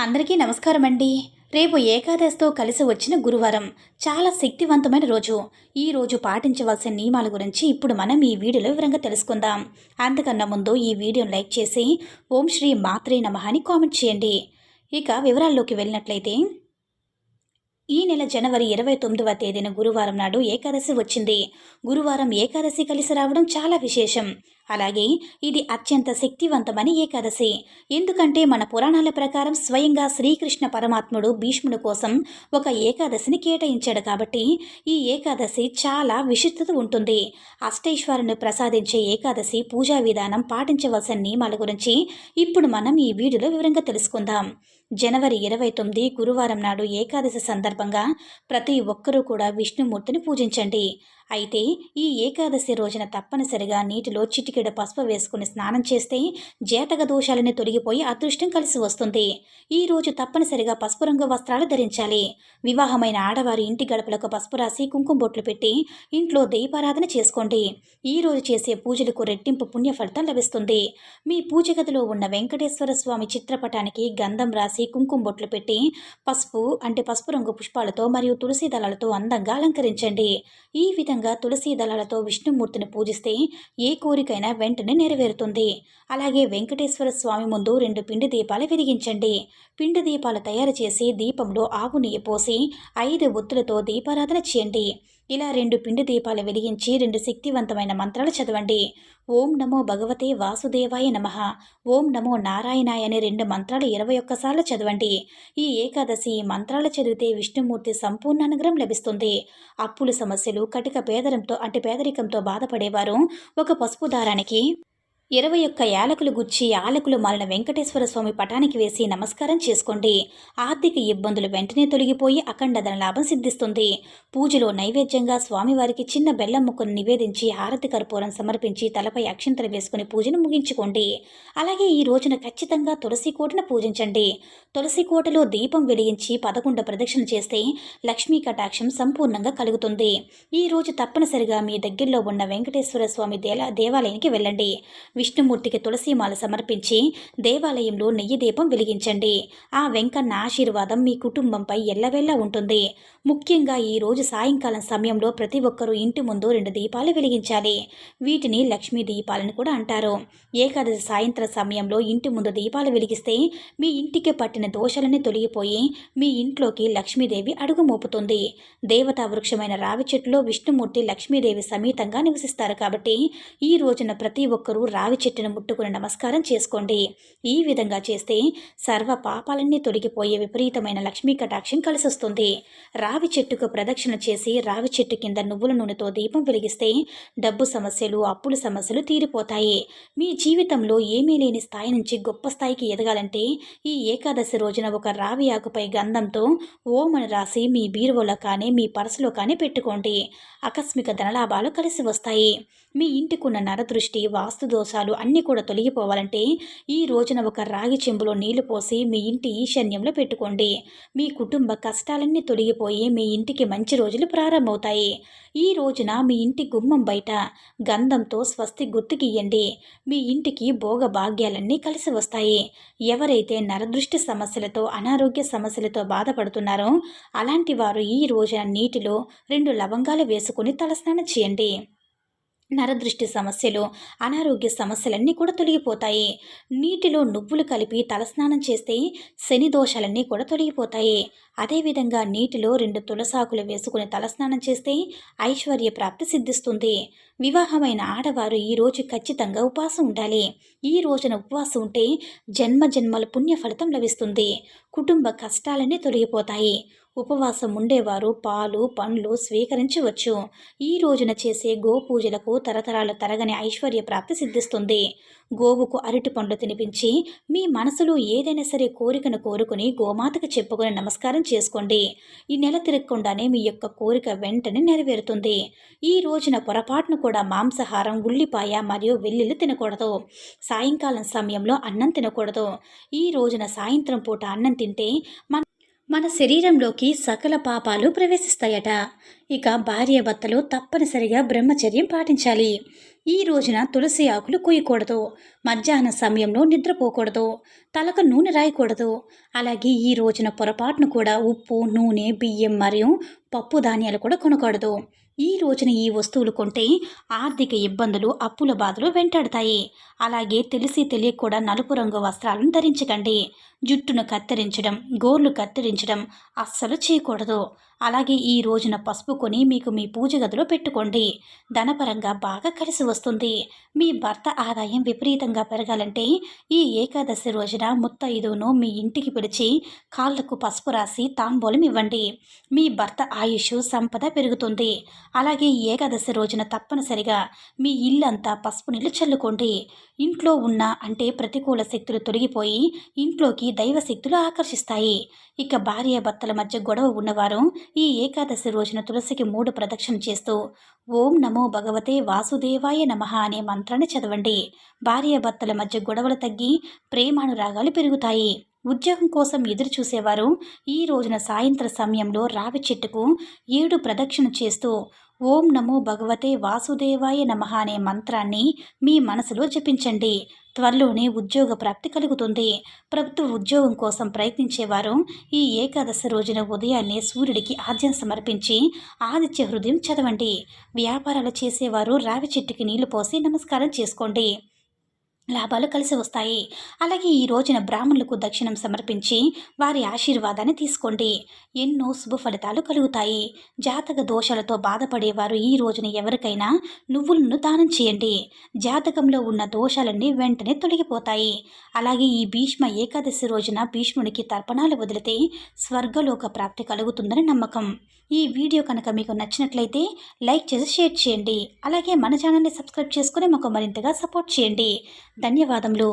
అందరికీ నమస్కారం అండి. రేపు ఏకాదశితో కలిసి వచ్చిన గురువారం చాలా శక్తివంతమైన రోజు. ఈ రోజు పాటించవలసిన నియమాల గురించి ఇప్పుడు మనం ఈ వీడియోలో వివరంగా తెలుసుకుందాం. అంతకన్నా ముందు ఈ వీడియోని లైక్ చేసి ఓం శ్రీ మాత్రే నమః అని కామెంట్ చేయండి. ఇక వివరాల్లోకి వెళ్ళినట్లయితే ఈ నెల జనవరి 29వ తేదీన గురువారం నాడు ఏకాదశి వచ్చింది. గురువారం ఏకాదశి కలిసి రావడం చాలా విశేషం. అలాగే ఇది అత్యంత శక్తివంతమైన ఏకాదశి. ఎందుకంటే మన పురాణాల ప్రకారం స్వయంగా శ్రీకృష్ణ పరమాత్ముడు భీష్ముడి కోసం ఒక ఏకాదశిని కేటాయించాడు కాబట్టి ఈ ఏకాదశి చాలా విశిష్టత ఉంటుంది. అష్టైశ్వర్యాన్ని ప్రసాదించే ఏకాదశి పూజా విధానం, పాటించవలసిన నియమాల గురించి ఇప్పుడు మనం ఈ వీడియోలో వివరంగా తెలుసుకుందాం. జనవరి 29 గురువారం నాడు ఏకాదశి సందర్భంగా ప్రతి ఒక్కరూ కూడా విష్ణుమూర్తిని పూజించండి. అయితే ఈ ఏకాదశి రోజున తప్పనిసరిగా నీటిలో చిటికెడు పసుపు వేసుకుని స్నానం చేస్తే జాతక దోషాలని తొలగిపోయి అదృష్టం కలిసి వస్తుంది. ఈ రోజు తప్పనిసరిగా పసుపు రంగు వస్త్రాలు ధరించాలి. వివాహమైన ఆడవారి ఇంటి గడపలకు పసుపు రాసి కుంకుమ బొట్లు పెట్టి ఇంట్లో దీపారాధన చేసుకోండి. ఈ రోజు చేసే పూజలకు రెట్టింపు పుణ్య ఫలితం లభిస్తుంది. మీ పూజ గదిలో ఉన్న వెంకటేశ్వర స్వామి చిత్రపటానికి గంధం రాసి కుంకుమ బొట్లు పెట్టి పసుపు రంగు పుష్పాలతో మరియు తులసి దళాలతో అందంగా అలంకరించండి. ఈ విధంగా తులసి దళాలతో విష్ణుమూర్తిని పూజిస్తే ఏ కోరికైనా వెంటనే నెరవేరుతుంది. అలాగే వెంకటేశ్వర స్వామి ముందు 2 పిండి దీపాలు వెలిగించండి. పిండి దీపాలు తయారు చేసి దీపంలో ఆవు నెయ్యి పోసి 5 ఒత్తులతో దీపారాధన చేయండి. ఇలా 2 పిండి దీపాలు వెలిగించి 2 శక్తివంతమైన మంత్రాలు చదవండి. ఓం నమో భగవతే వాసుదేవాయ నమః, ఓం నమో నారాయణాయ అనే 2 మంత్రాలు 21 సార్లు చదవండి. ఈ ఏకాదశి ఈ మంత్రాలు చదివితే విష్ణుమూర్తి సంపూర్ణ అనుగ్రహం లభిస్తుంది. అప్పుల సమస్యలు, కటిక పేదరికంతో బాధపడేవారు ఒక పసుపు దారానికి 21 యాలకులు గుచ్చి యాలకులు మాలిన వెంకటేశ్వర స్వామి పటానికి వేసి నమస్కారం చేసుకోండి. ఆర్థిక ఇబ్బందులు వెంటనే తొలగిపోయి అఖండ ధనలాభం సిద్ధిస్తుంది. పూజలో నైవేద్యంగా స్వామివారికి చిన్న బెల్లం ముక్కను నివేదించి హారతి కర్పూరం సమర్పించి తలపై అక్షింతలు వేసుకుని పూజను ముగించుకోండి. అలాగే ఈ రోజున ఖచ్చితంగా తులసి కోటను పూజించండి. తులసి కోటలో దీపం వెలిగించి 11 ప్రదక్షిణ చేస్తే లక్ష్మీ కటాక్షం సంపూర్ణంగా కలుగుతుంది. ఈ రోజు తప్పనిసరిగా మీ దగ్గరలో ఉన్న వెంకటేశ్వర స్వామి దేవాలయానికి వెళ్ళండి. విష్ణుమూర్తికి తులసిమాల సమర్పించి దేవాలయంలో నెయ్యి దీపం వెలిగించండి. ఆ వెంకన్న ఆశీర్వాదం మీ కుటుంబంపై ఎల్లవెల్లా ఉంటుంది. ముఖ్యంగా ఈ రోజు సాయంకాలం సమయంలో ప్రతి ఒక్కరూ ఇంటి ముందు 2 దీపాలు వెలిగించాలి. వీటిని లక్ష్మీ దీపాలను కూడా అంటారు. ఏకాదశి సాయంత్రం సమయంలో ఇంటి ముందు దీపాలు వెలిగిస్తే మీ ఇంటికి పట్టిన దోషాలన్నీ తొలగిపోయి మీ ఇంట్లోకి లక్ష్మీదేవి అడుగు మోపుతుంది. దేవతా వృక్షమైన రావి చెట్టులో విష్ణుమూర్తి లక్ష్మీదేవి సమేతంగా నివసిస్తారు కాబట్టి ఈ రోజున ప్రతి ఒక్కరూ రావి చెట్టును ముట్టుకుని నమస్కారం చేసుకోండి. ఈ విధంగా చేస్తే సర్వ పాపాలన్నీ తొలగిపోయే విపరీతమైన లక్ష్మీ కటాక్షం కలిసొస్తుంది. రావి చెట్టుకు ప్రదక్షిణ చేసి రావి చెట్టు కింద నువ్వుల నూనెతో దీపం వెలిగిస్తే డబ్బు సమస్యలు, అప్పుల సమస్యలు తీరిపోతాయి. మీ జీవితంలో ఏమీ లేని స్థాయి నుంచి గొప్ప స్థాయికి ఎదగాలంటే ఈ ఏకాదశి రోజున ఒక రావి ఆకుపై గంధంతో ఓం అని రాసి మీ బీరువాలో కానీ మీ పర్సులో కానీ పెట్టుకోండి. ఆకస్మిక ధనలాభాలు కలిసి వస్తాయి. మీ ఇంటికున్న నరదృష్టి, వాస్తు దోషాలు అన్నీ కూడా తొలగిపోవాలంటే ఈ రోజున ఒక రాగి చెంబులో నీళ్లు పోసి మీ ఇంటి ఈశాన్యంలో పెట్టుకోండి. మీ కుటుంబ కష్టాలన్నీ తొలగిపోయి మీ ఇంటికి మంచి రోజులు ప్రారంభమవుతాయి. ఈ రోజున మీ ఇంటి గుమ్మం బయట గంధంతో స్వస్తి గుర్తు గీయండి. మీ ఇంటికి భోగ భాగ్యాలన్నీ కలిసి వస్తాయి. ఎవరైతే నరదృష్టి సమస్యలతో, అనారోగ్య సమస్యలతో బాధపడుతున్నారో అలాంటి వారు ఈ రోజున నీటిలో 2 లవంగాలు వేసుకుని తలస్నానం చేయండి. నరదృష్టి సమస్యలు, అనారోగ్య సమస్యలన్నీ కూడా తొలగిపోతాయి. నీటిలో నువ్వులు కలిపి తలస్నానం చేస్తే శని దోషాలన్నీ కూడా తొలగిపోతాయి. అదేవిధంగా నీటిలో 2 తులసాకులు వేసుకుని తలస్నానం చేస్తే ఐశ్వర్య ప్రాప్తి సిద్ధిస్తుంది. వివాహమైన ఆడవారు ఈ రోజు ఖచ్చితంగా ఉపవాసం ఉండాలి. ఈ రోజున ఉపవాసం ఉంటే జన్మల పుణ్య ఫలితం లభిస్తుంది. కుటుంబ కష్టాలన్నీ తొలగిపోతాయి. ఉపవాసం ఉండేవారు పాలు, పండ్లు స్వీకరించవచ్చు. ఈ రోజున చేసే గోపూజలకు తరతరాలు తరగని ఐశ్వర్య ప్రాప్తి సిద్ధిస్తుంది. గోవుకు అరటి పండ్లు తినిపించి మీ మనసులో ఏదైనా సరే కోరికను కోరుకుని గోమాతకు చెప్పుకొని నమస్కారం చేసుకోండి. ఈ నెల తిరగకుండానే మీ యొక్క కోరిక వెంటనే నెరవేరుతుంది. ఈ రోజున పొరపాటును కూడా మాంసాహారం, ఉల్లిపాయ మరియు వెల్లుల్లి తినకూడదు. సాయంకాలం సమయంలో అన్నం తినకూడదు. ఈ రోజున సాయంత్రం పూట అన్నం తింటే మన శరీరంలోకి సకల పాపాలు ప్రవేశిస్తాయట. ఇక భార్యాభర్తలు తప్పనిసరిగా బ్రహ్మచర్యం పాటించాలి. ఈ రోజున తులసి ఆకులు కొయ్యకూడదు. మధ్యాహ్న సమయంలో నిద్రపోకూడదు. తలకు నూనె రాయకూడదు. అలాగే ఈ రోజున పొరపాటును కూడా ఉప్పు, నూనె, బియ్యం మరియు పప్పు ధాన్యాలు కూడా కొనకూడదు. ఈ రోజున ఈ వస్తువులు కొంటే ఆర్థిక ఇబ్బందులు, అప్పుల బాధలు వెంటాడతాయి. అలాగే తెలిసి తెలియక కూడా నలుపు రంగు వస్త్రాలను ధరించకండి. జుట్టును కత్తిరించడం, గోర్లు కత్తిరించడం అస్సలు చేయకూడదు. అలాగే ఈ రోజున పసుపు కొని మీకు మీ పూజ గదిలో పెట్టుకోండి. ధనపరంగా బాగా కలిసి వస్తుంది. మీ భర్త ఆదాయం విపరీతంగా పెరగాలంటే ఈ ఏకాదశి రోజున ముత్తైదువును మీ ఇంటికి పిలిచి కాళ్లకు పసుపు రాసి తాంబూలం ఇవ్వండి. మీ భర్త ఆయుష్, సంపద పెరుగుతుంది. అలాగే ఈ ఏకాదశి రోజున తప్పనిసరిగా మీ ఇల్లంతా పసుపు నీళ్లు చల్లుకోండి. ఇంట్లో ఉన్న అంటే ప్రతికూల శక్తులు తొలగిపోయి ఇంట్లోకి దైవ శక్తులు ఆకర్షిస్తాయి. ఇక భార్యాభర్తల మధ్య గొడవ ఉన్నవారు ఈ ఏకాదశి రోజున తులసికి 3 ప్రదక్షిణ చేస్తూ ఓం నమో భగవతే వాసుదేవాయ నమః అనే మంత్రాన్ని చదవండి. భార్యాభర్తల మధ్య గొడవలు తగ్గి ప్రేమానురాగాలు పెరుగుతాయి. ఉద్యోగం కోసం ఎదురు చూసేవారు ఈ రోజున సాయంత్ర సమయంలో రావి చెట్టుకు 7 ప్రదక్షిణ చేస్తూ ఓం నమో భగవతే వాసుదేవాయ నమః అనే మంత్రాన్ని మీ మనసులో జపించండి. త్వరలోనే ఉద్యోగ ప్రాప్తి కలుగుతుంది. ప్రభుత్వ ఉద్యోగం కోసం ప్రయత్నించేవారు ఈ ఏకాదశి రోజున ఉదయాన్నే సూర్యుడికి ఆర్ఘ్యం సమర్పించి ఆదిత్య హృదయం చదవండి. వ్యాపారాలు చేసేవారు రావి చెట్టుకి నీళ్లు పోసి నమస్కారం చేసుకోండి. లాభాలు కలిసి వస్తాయి. అలాగే ఈ రోజున బ్రాహ్మణులకు దక్షిణం సమర్పించి వారి ఆశీర్వాదాన్ని తీసుకోండి. ఎన్నో శుభ ఫలితాలు కలుగుతాయి. జాతక దోషాలతో బాధపడేవారు ఈ రోజున ఎవరికైనా నువ్వులను దానం చేయండి. జాతకంలో ఉన్న దోషాలన్నీ వెంటనే తొలగిపోతాయి. అలాగే ఈ భీష్మ ఏకాదశి రోజున భీష్మునికి తర్పణాలు వదిలితే స్వర్గలోక ప్రాప్తి కలుగుతుందని నమ్మకం. ఈ వీడియో కనుక మీకు నచ్చినట్లయితే లైక్ చేసి షేర్ చేయండి. అలాగే మన ఛానల్ని సబ్స్క్రైబ్ చేసుకుని మాకు మరింతగా సపోర్ట్ చేయండి. ధన్యవాదములు.